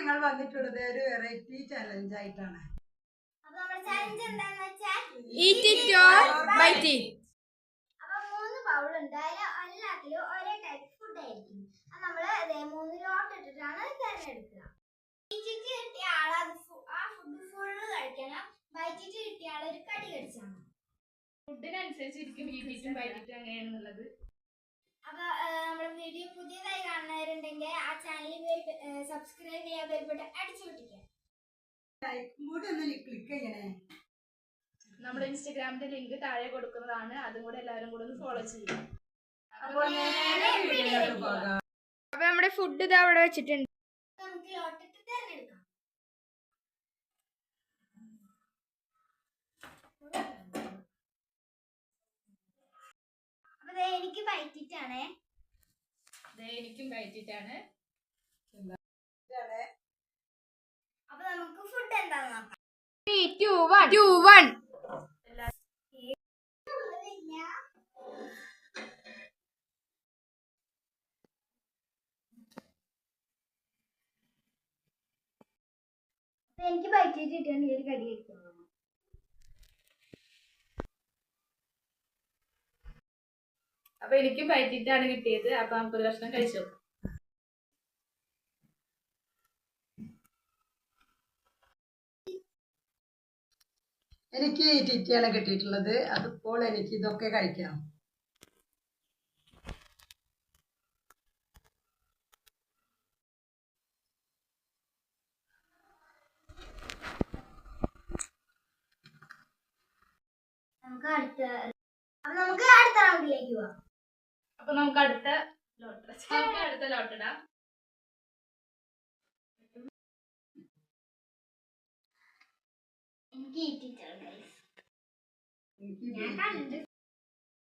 ഞങ്ങൾ വന്നിട്ടുള്ളത് ഒരു വെറൈറ്റി ചലഞ്ച് ആയിട്ടാണ്. മൂന്ന് ബൗൾ ഉണ്ട്, എല്ലാത്തിലും ഒരേ ടൈപ്പ് ഫുഡ് ആയിരിക്കും. അത് നമ്മള് 3 ലോട്ട് ഇട്ടിട്ടാണ് തിരഞ്ഞെടുക്കുക. ബൈറ്റിറ്റ് കിട്ടിയ ആള് ആ ഫുഡ് ഫുള്ള് കഴിക്കണം. ബൈറ്റിറ്റ് കിട്ടിയ ആള് ഒരു കടി കടിച്ചാണ്. ഫുഡിനനുസരിച്ചിരിക്കും ബൈറ്റിറ്റും ബൈറ്റിറ്റും അങ്ങനെയാണെന്നുള്ളത്. അപ്പൊ നമ്മുടെ വീഡിയോ പുതിയതായി കാണുന്നവരുണ്ടെങ്കിൽ ആ ചാനൽ സബ്സ്ക്രൈബ് ചെയ്യാൻ ബെൽബട്ടൺ അടിച്ചു പൊട്ടിക്കുക. ക്ലിക്ക് ചെയ്യണേ. നമ്മുടെ ഇൻസ്റ്റാഗ്രാമിന്റെ ലിങ്ക് താഴെ കൊടുക്കുന്നതാണ്. അതും കൂടെ എല്ലാവരും കൂടെ ഒന്ന് ഫോളോ ചെയ്യും. അപ്പൊ നമ്മുടെ ഫുഡ് ഇത് അവിടെ വെച്ചിട്ടുണ്ട്. നമുക്ക് ലോട്ടിട്ട് തിരഞ്ഞെടുക്കാം. അപ്പൊ എനിക്ക് ബൈറ്റിറ്റാണ്. എനിക്കും ബൈറ്റിറ്റാണ്. അപ്പൊ നമുക്ക് ഫുഡ് എന്താന്ന് നോക്കാം. 3, 2, 1. എനിക്ക് ബൈറ്റിറ്റ് കിട്ടിയാണ് ഈ ഒരു കടി കഴിക്കുന്നത്. അപ്പൊ എനിക്കും ബൈറ്റിറ്റാണ് കിട്ടിയത്. അപ്പൊ നമുക്ക് ഒരു കഷ്ണം കഴിച്ചു നോക്കാം. എനിക്ക് ഈ ടിറ്റിയാണ് കിട്ടിയിട്ടുള്ളത്. അതിപ്പോൾ എനിക്ക് ഇതൊക്കെ കഴിക്കാം. നമുക്ക് അടുത്ത റൗണ്ടിലേക്ക് പോവാം. അപ്പൊ നമുക്ക് അടുത്ത ലോട്ടിടാം.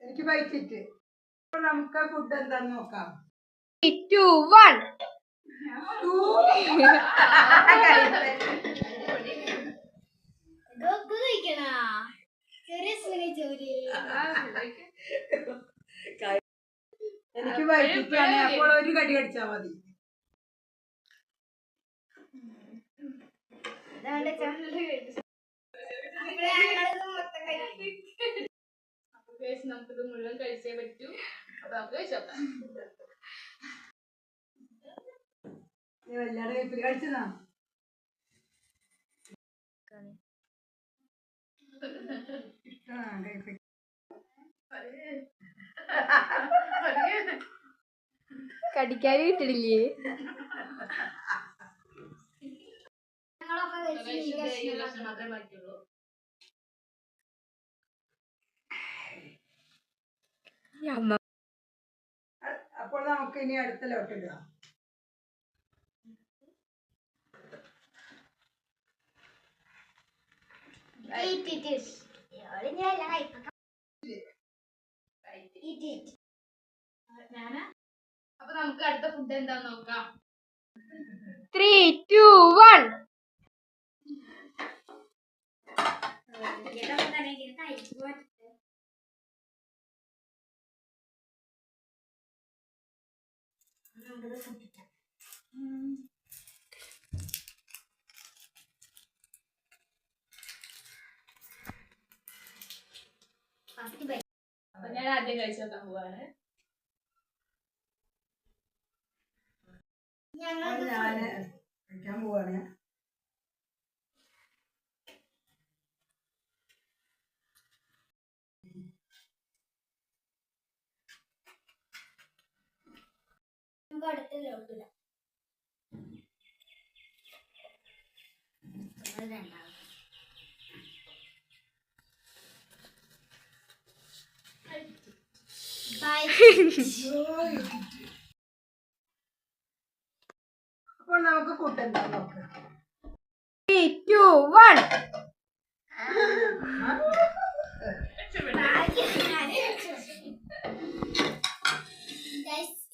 എനിക്ക് ബൈറ്റിറ്റ്. അപ്പോൾ നമുക്ക് ഫുഡ് എന്താന്ന് നോക്കാം. 3, 2, 1. എനിക്ക് ബൈറ്റിറ്റാണ്. അപ്പോൾ ഒരു കടി കടിച്ചാ മതി. നമുക്കിത് മുഴുവൻ കഴിച്ചേ പറ്റൂ. അപ്പൊ നമുക്ക് കഴിച്ചോക്കാം. വല്ലാതെ കയ്പിൽ കഴിച്ചതാ. കടിക്കാനും കിട്ടില്ലേ? മാത്രമേ പറ്റുള്ളൂ. അപ്പോൾ നമുക്ക് ഇനി അടുത്ത ലോട്ട് ഇടാം. അപ്പൊ നമുക്ക് അടുത്ത ഫുഡ് എന്താന്ന് നോക്കാം. 3, 2, 1. അപ്പൊ ഞാൻ ആദ്യം കഴിച്ചു നോക്കാൻ പോവാണ്. ഞാൻ കഴിക്കാൻ പോവാണ്. നമുക്ക് അടുത്ത ലോട്ടില്ല. അപ്പോൾ നമുക്ക് ഫുഡ് എന്താ നോക്കാം. 3, 2, 1.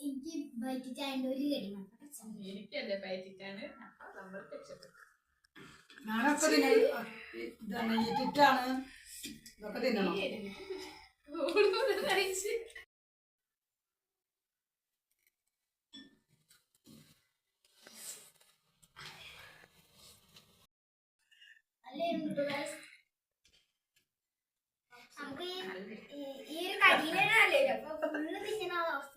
എനിക്ക് ബൈറ്റിറ്റാണ്ട് ഒരു കടി മാത്രം. എനിക്കല്ലേ ബൈറ്റിറ്റാണ്. അപ്പൊ നമ്മൾ രക്ഷപ്പെട്ടു. ഞാനൊക്കെ ഇതാണ് ഈ ടിറ്റാണ്. ഇതൊക്കെ തിന്നണം. ചെയ്യുന്നുണ്ട് guys. നമുക്ക് ഈ ഒരു കടിയിലല്ലേ അപ്പൊ ഫുള്ള് തിന്നുന്ന അവസ്ഥ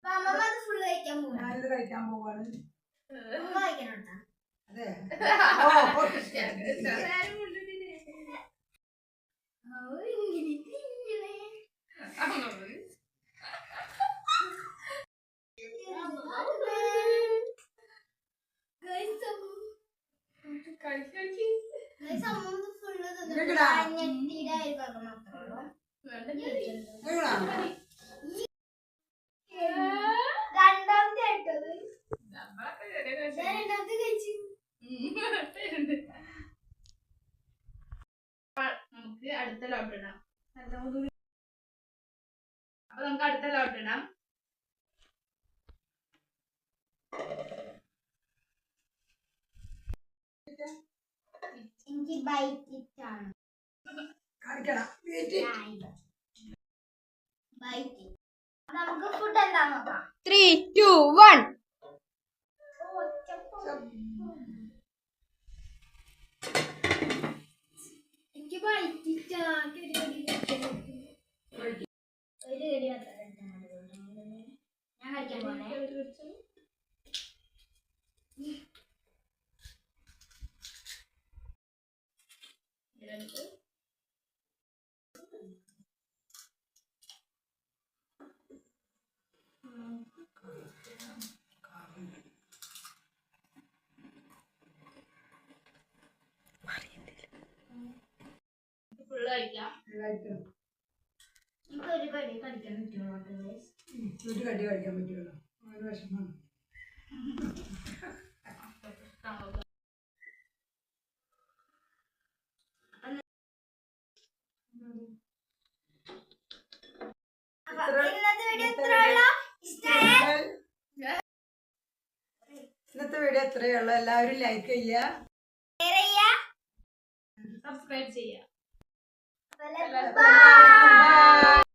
അമ്മ അത് ഫുള്ള് കഴിക്കാൻ പോകും. ഞാനിത് കഴിക്കാൻ പോവാണ്. അമ്മ കഴിക്കണം കേട്ടോ. അതെ രണ്ടാമത്തെ ആയിട്ടത് രണ്ടാമത്തെ കഴിച്ചു. നമുക്ക് അടുത്ത ലോട്ട് ഇടാം. അപ്പൊ നമുക്ക് അടുത്ത ലോട്ട് ഇടാം. എനിക്ക് ബൈറ്റിട്ടാണ് കാണിക്കണം. ബൈറ്റ്. നമുക്ക് ഫുഡ് എന്താന്ന് നോക്കാം. 3, 2, 1. എനിക്ക് ബൈറ്റിട്ടാ ഒരു കടി മാത്രം ഞാൻ കഴിക്കാൻ പോണേ. ഫുള്ള് കഴിക്കാം. എനിക്ക് ഒരു കടി കഴിക്കാൻ പറ്റുമോ? ഒരു കടി കഴിക്കാൻ പറ്റുള്ളൂ. ഒരു വിഷമമാണ്. ഇന്നത്തെ വീഡിയോ ഇത്രയേ ഉള്ളൂ. എല്ലാവരും ലൈക്ക് ചെയ്യുക, സബ്സ്ക്രൈബ് ചെയ്യാം. ബൈ.